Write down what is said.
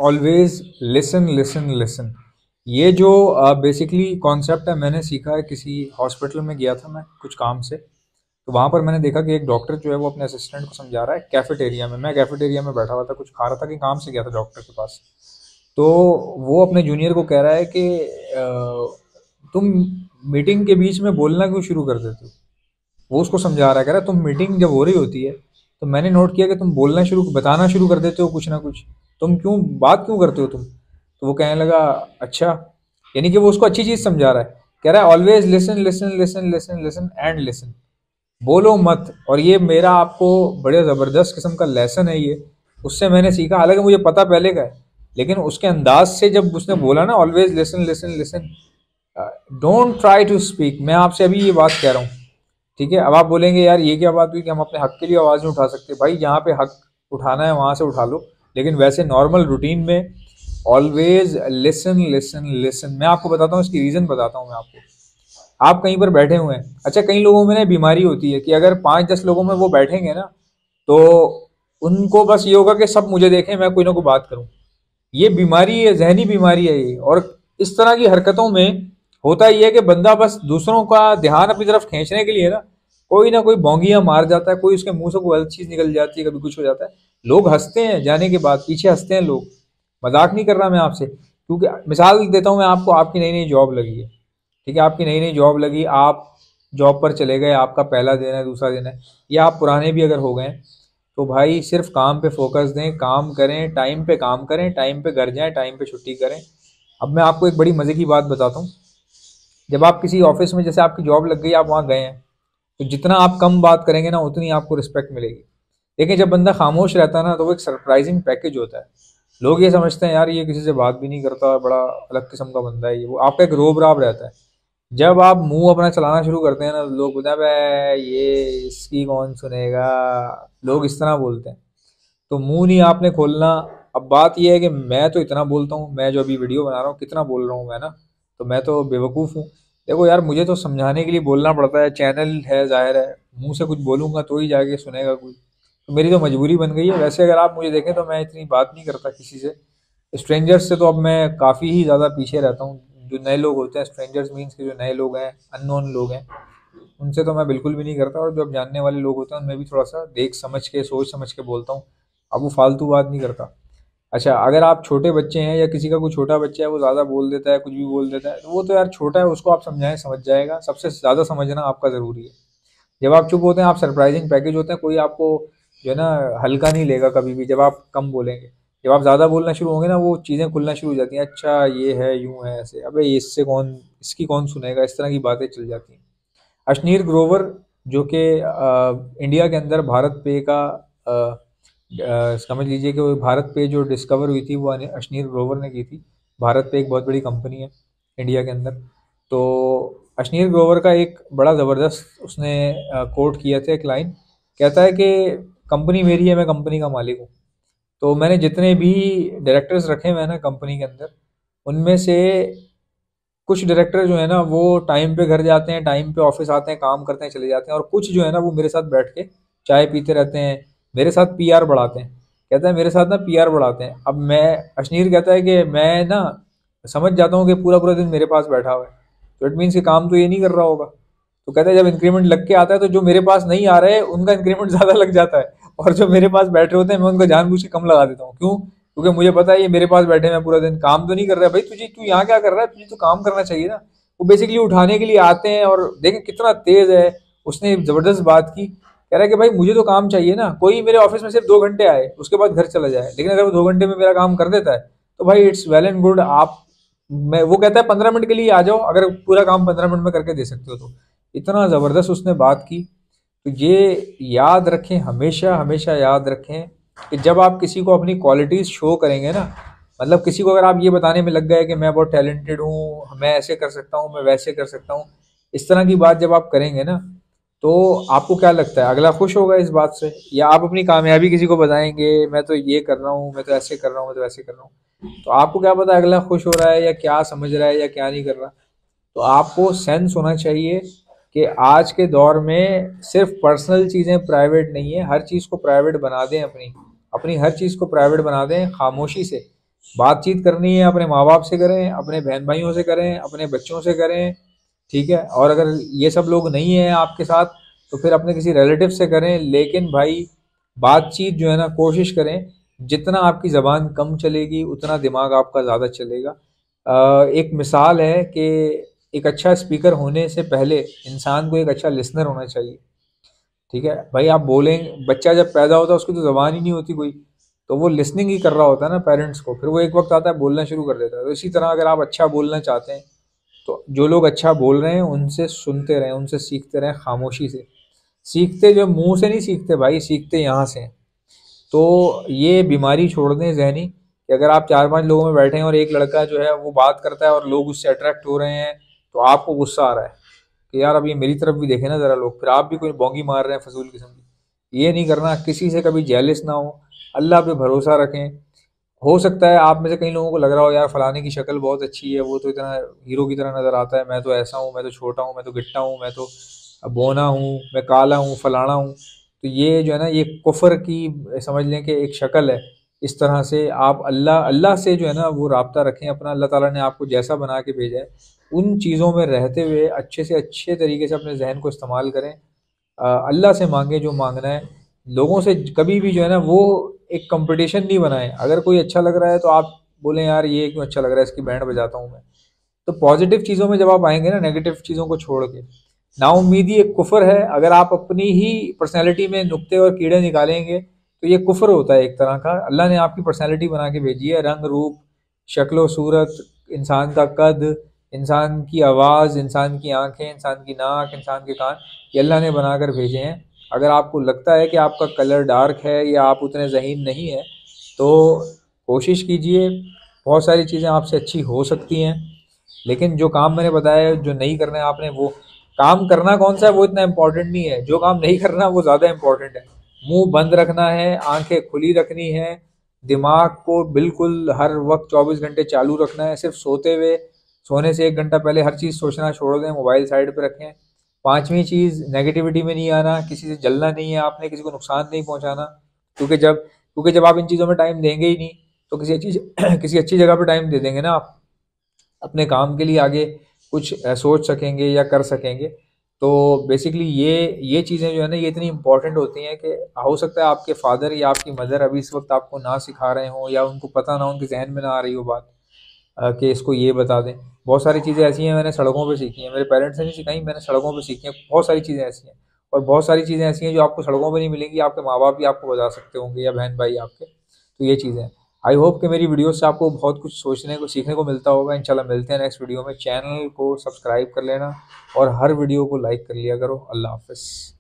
Always listen listen listen. ये जो basically concept है, मैंने सीखा है किसी हॉस्पिटल में गया था मैं कुछ काम से। तो वहाँ पर मैंने देखा कि एक डॉक्टर जो है वो अपने असिस्टेंट को समझा रहा है कैफेटेरिया में। मैं कैफेटेरिया में बैठा हुआ था, कुछ खा रहा था कि काम से गया था डॉक्टर के पास। तो वो अपने जूनियर को कह रहा है कि तुम मीटिंग के बीच में बोलना क्यों शुरू कर देते हो। वो उसको समझा रहा है, कह रहा है तुम मीटिंग जब हो रही होती है तो मैंने नोट किया कि तुम बोलना शुरू बताना शुरू कर देते हो कुछ ना कुछ। तुम क्यों बात क्यों करते हो तुम। तो वो कहने लगा अच्छा, यानी कि वो उसको अच्छी चीज समझा रहा है। कह रहा है always listen listen listen listen listen and listen, बोलो मत। और ये मेरा आपको बड़े जबरदस्त किस्म का लेसन है ये। उससे मैंने सीखा, हालांकि मुझे पता पहले का है, लेकिन उसके अंदाज से जब उसने बोला ना always listen listen listen, don't try to speak. मैं आपसे अभी ये बात कह रहा हूँ, ठीक है। अब आप बोलेंगे यार ये क्या बात हुई कि हम अपने हक के लिए आवाज़ नहीं उठा सकते। भाई जहाँ पे हक उठाना है वहाँ से उठा लो, लेकिन वैसे नॉर्मल रूटीन में ऑलवेज लिसन लिसन लिसन। मैं आपको बताता हूँ, इसकी रीज़न बताता हूँ मैं आपको। आप कहीं पर बैठे हुए हैं, अच्छा कई लोगों में ना बीमारी होती है कि अगर 5-10 लोगों में वो बैठेंगे ना, तो उनको बस ये होगा कि सब मुझे देखें, मैं कोई ना कोई बात करूं। ये बीमारी है, जहनी बीमारी है ये। और इस तरह की हरकतों में होता ही है कि बंदा बस दूसरों का ध्यान अपनी तरफ खींचने के लिए ना कोई भौंगियां मार जाता है, कोई उसके मुंह से कोई गलत चीज निकल जाती है, कभी कुछ हो जाता है। लोग हंसते हैं, जाने के बाद पीछे हंसते हैं लोग। मजाक नहीं कर रहा मैं आपसे, क्योंकि मिसाल देता हूं मैं आपको। आपकी नई नई जॉब लगी है, ठीक है, आपकी नई नई जॉब लगी, आप जॉब पर चले गए, आपका पहला दिन है, दूसरा दिन है, या आप पुराने भी अगर हो गए, तो भाई सिर्फ काम पे फोकस दें, काम करें, टाइम पे काम करें, टाइम पे घर जाएं, टाइम पे छुट्टी करें। अब मैं आपको एक बड़ी मजे की बात बताता हूँ। जब आप किसी ऑफिस में, जैसे आपकी जॉब लग गई, आप वहाँ गए हैं, तो जितना आप कम बात करेंगे ना उतनी आपको रिस्पेक्ट मिलेगी। लेकिन जब बंदा खामोश रहता है ना, तो वो एक सरप्राइजिंग पैकेज होता है। लोग ये समझते हैं यार ये किसी से बात भी नहीं करता, बड़ा अलग किस्म का बंदा है ये वो, आपका एक रोब राब रहता है। जब आप मुंह अपना चलाना शुरू करते हैं ना, लोग बोलते हैं "बे, ये इसकी कौन सुनेगा"। लोग इस तरह बोलते हैं। तो मुंह नहीं आपने खोलना। अब बात यह है कि मैं तो इतना बोलता हूँ, मैं जो अभी वीडियो बना रहा हूँ कितना बोल रहा हूँ मैं ना, तो मैं तो बेवकूफ़ हूँ। देखो यार, मुझे तो समझाने के लिए बोलना पड़ता है, चैनल है, जाहिर है मुंह से कुछ बोलूंगा तो ही जाके सुनेगा कोई। तो मेरी तो मजबूरी बन गई है। वैसे अगर आप मुझे देखें तो मैं इतनी बात नहीं करता किसी से, स्ट्रेंजर्स से तो अब मैं काफ़ी ही ज़्यादा पीछे रहता हूँ। जो नए लोग होते हैं, स्ट्रेंजर्स मीन्स के जो नए लोग हैं, अननोन लोग हैं, उनसे तो मैं बिल्कुल भी नहीं करता। और जो अब जानने वाले लोग होते हैं उनमें भी थोड़ा सा देख समझ के, सोच समझ के बोलता हूँ। अब वो फालतू बात नहीं करता। अच्छा, अगर आप छोटे बच्चे हैं या किसी का कोई छोटा बच्चा है, वो ज़्यादा बोल देता है, कुछ भी बोल देता है, तो वो तो यार छोटा है, उसको आप समझाएं, समझ जाएगा। सबसे ज़्यादा समझना आपका ज़रूरी है। जब आप चुप होते हैं, आप सरप्राइजिंग पैकेज होते हैं, कोई आपको जो है ना हल्का नहीं लेगा कभी भी जब आप कम बोलेंगे। जब आप ज़्यादा बोलना शुरू होंगे ना, वो चीज़ें खुलना शुरू हो जाती हैं, अच्छा ये है, यूं है, ऐसे, अबे इससे कौन, इसकी कौन सुनेगा, इस तरह की बातें चल जाती हैं। अश्नीर ग्रोवर, जो कि इंडिया के अंदर भारत पे का समझ लीजिए कि वो भारत पे जो डिस्कवर हुई थी वो अश्नीर ग्रोवर ने की थी। भारत पे एक बहुत बड़ी कंपनी है इंडिया के अंदर। तो अश्नीर ग्रोवर का एक बड़ा ज़बरदस्त उसने कोट किया था, एक लाइन कहता है कि कंपनी मेरी है, मैं कंपनी का मालिक हूँ। तो मैंने जितने भी डायरेक्टर्स रखे हुए हैं ना कंपनी के अंदर, उनमें से कुछ डायरेक्टर जो है ना वो टाइम पे घर जाते हैं, टाइम पे ऑफिस आते हैं, काम करते हैं, चले जाते हैं। और कुछ जो है ना वो मेरे साथ बैठ के चाय पीते रहते हैं, मेरे साथ पीआर बढ़ाते हैं। कहता है मेरे साथ ना पीआर बढ़ाते हैं। अब मैं, अश्नीर कहता है कि मैं ना समझ जाता हूँ कि पूरा पूरा दिन मेरे पास बैठा हुआ है, तो इट मीन्स कि काम तो ये नहीं कर रहा होगा। तो कहता है जब इंक्रीमेंट लग के आता है तो जो मेरे पास नहीं आ रहे हैं उनका इंक्रीमेंट ज़्यादा लग जाता है, और जो मेरे पास बैठे होते हैं मैं उनका जानबूझ के कम लगा देता हूँ। क्यों? क्योंकि मुझे पता है ये मेरे पास बैठे हैं पूरा दिन, काम तो नहीं कर रहा है। भाई तुझे, तू यहाँ क्या कर रहा है, तुझे तो काम करना चाहिए ना। वो बेसिकली उठाने के लिए आते हैं। और देखें कितना तेज है, उसने जबरदस्त बात की। कह रहा है कि भाई मुझे तो काम चाहिए ना। कोई मेरे ऑफिस में सिर्फ 2 घंटे आए, उसके बाद घर चला जाए, लेकिन अगर वो 2 घंटे में मेरा काम कर देता है तो भाई इट्स वेल एंड गुड। आप, मैं, वो कहता है 15 मिनट के लिए आ जाओ, अगर पूरा काम 15 मिनट में करके दे सकते हो तो। इतना ज़बरदस्त उसने बात की। तो ये याद रखें, हमेशा हमेशा याद रखें कि जब आप किसी को अपनी क्वालिटीज़ शो करेंगे ना, मतलब किसी को अगर आप ये बताने में लग गए कि मैं बहुत टैलेंटेड हूँ, मैं ऐसे कर सकता हूँ, मैं वैसे कर सकता हूँ, इस तरह की बात जब आप करेंगे ना, तो आपको क्या लगता है अगला खुश होगा इस बात से? या आप अपनी कामयाबी किसी को बताएंगे, मैं तो ये कर रहा हूँ, मैं तो ऐसे कर रहा हूँ, मैं तो वैसे कर रहा हूँ, तो आपको क्या पता अगला खुश हो रहा है या क्या समझ रहा है या क्या नहीं कर रहा। तो आपको सेंस होना चाहिए कि आज के दौर में सिर्फ पर्सनल चीज़ें प्राइवेट नहीं है, हर चीज़ को प्राइवेट बना दें, अपनी अपनी हर चीज़ को प्राइवेट बना दें खामोशी से। बातचीत करनी है अपने माँ बाप से करें, अपने बहन भाइयों से करें, अपने बच्चों से करें, ठीक है। और अगर ये सब लोग नहीं है आपके साथ तो फिर अपने किसी रिलेटिव से करें, लेकिन भाई बातचीत जो है ना कोशिश करें, जितना आपकी ज़बान कम चलेगी उतना दिमाग आपका ज़्यादा चलेगा। एक मिसाल है कि एक अच्छा स्पीकर होने से पहले इंसान को एक अच्छा लिसनर होना चाहिए, ठीक है भाई। आप बोलें, बच्चा जब पैदा होता है उसकी तो ज़बान ही नहीं होती कोई, तो वो लिसनिंग ही कर रहा होता है ना पेरेंट्स को, फिर वो एक वक्त आता है बोलना शुरू कर देता है। तो इसी तरह अगर आप अच्छा बोलना चाहते हैं तो जो लोग अच्छा बोल रहे हैं उनसे सुनते रहें, उनसे सीखते रहें खामोशी से। सीखते जो मुंह से नहीं सीखते भाई, सीखते यहाँ से हैं। तो ये बीमारी छोड़ दें ज़हनी कि अगर आप 4-5 लोगों में बैठे हैं और एक लड़का जो है वो बात करता है और लोग उससे अट्रैक्ट हो रहे हैं, तो आपको गुस्सा आ रहा है कि यार अब ये मेरी तरफ भी देखे ना ज़रा लोग, फिर आप भी कोई बोंगी मार रहे हैं फजूल किस्म की। ये नहीं करना, किसी से कभी जेलिस ना हो, अल्लाह पे भरोसा रखें। हो सकता है आप में से कई लोगों को लग रहा हो यार फलाने की शक्ल बहुत अच्छी है, वो तो इतना हीरो की तरह नज़र आता है, मैं तो ऐसा हूँ, मैं तो छोटा हूँ, मैं तो गिट्टा हूँ, मैं तो बोना हूँ, मैं काला हूँ, फलाना हूँ। तो ये जो है ना ये कुफर की समझ लें कि एक शक्ल है। इस तरह से आप अल्लाह अल्लाह से जो है ना वो राब्ता रखें अपना। अल्लाह ताला ने आपको जैसा बना के भेजा है उन चीज़ों में रहते हुए अच्छे से अच्छे तरीके से अपने जहन को इस्तेमाल करें। अल्लाह से मांगे जो मांगना है। लोगों से कभी भी जो है ना वो एक कंपटीशन नहीं बनाएं। अगर कोई अच्छा लग रहा है तो आप बोलें यार ये क्यों अच्छा लग रहा है, इसकी बैंड बजाता हूँ मैं। तो पॉजिटिव चीज़ों में जब आप आएंगे ना, नेगेटिव चीज़ों को छोड़ के, नाउम्मीदी एक कुफर है। अगर आप अपनी ही पर्सनैलिटी में नुक्ते और कीड़े निकालेंगे तो ये कुफर होता है एक तरह का। अल्लाह ने आपकी पर्सनैलिटी बना के भेजी है, रंग रूप, शक्ल सूरत, इंसान का कद, इंसान की आवाज़, इंसान की आंखें, इंसान की नाक, इंसान के कान, ये अल्लाह ने बनाकर भेजे हैं। अगर आपको लगता है कि आपका कलर डार्क है या आप उतने ज़हीन नहीं हैं तो कोशिश कीजिए, बहुत सारी चीज़ें आपसे अच्छी हो सकती हैं। लेकिन जो काम मैंने बताया जो नहीं करना है आपने, वो काम करना कौन सा है वो इतना इम्पोर्टेंट नहीं है, जो काम नहीं करना वो ज़्यादा इम्पोर्टेंट है। मुंह बंद रखना है, आंखें खुली रखनी है, दिमाग को बिल्कुल हर वक्त 24 घंटे चालू रखना है। सिर्फ सोते हुए, सोने से 1 घंटा पहले हर चीज़ सोचना छोड़ दें, मोबाइल साइड पर रखें। पांचवी चीज़, नेगेटिविटी में नहीं आना, किसी से जलना नहीं है आपने, किसी को नुकसान नहीं पहुंचाना। क्योंकि जब आप इन चीज़ों में टाइम देंगे ही नहीं तो किसी अच्छी किसी अच्छी जगह पर टाइम दे देंगे ना आप, अपने काम के लिए आगे कुछ सोच सकेंगे या कर सकेंगे। तो बेसिकली ये चीज़ें जो है ना ये इतनी इंपॉर्टेंट होती हैं कि हो सकता है आपके फादर या आपकी मदर अभी इस वक्त आपको ना सिखा रहे हों या उनको पता ना, उनके जहन में ना आ रही हो बात कि इसको ये बता दें। बहुत सारी चीज़ें ऐसी हैं मैंने सड़कों पे सीखी हैं, मेरे पेरेंट्स ने नहीं सिखाई, मैंने सड़कों पे सीखी हैं। बहुत सारी चीज़ें ऐसी हैं और बहुत सारी चीज़ें ऐसी हैं जो आपको सड़कों पे नहीं मिलेंगी, आपके माँ बाप भी आपको बता सकते होंगे या बहन भाई आपके। तो ये चीज़ें हैं। आई होप कि मेरी वीडियो से आपको बहुत कुछ सोचने को सीखने को मिलता होगा। इंशाल्लाह मिलते हैं नेक्स्ट वीडियो में। चैनल को सब्सक्राइब कर लेना और हर वीडियो को लाइक कर लिया करो। अल्लाह हाफ़िज़।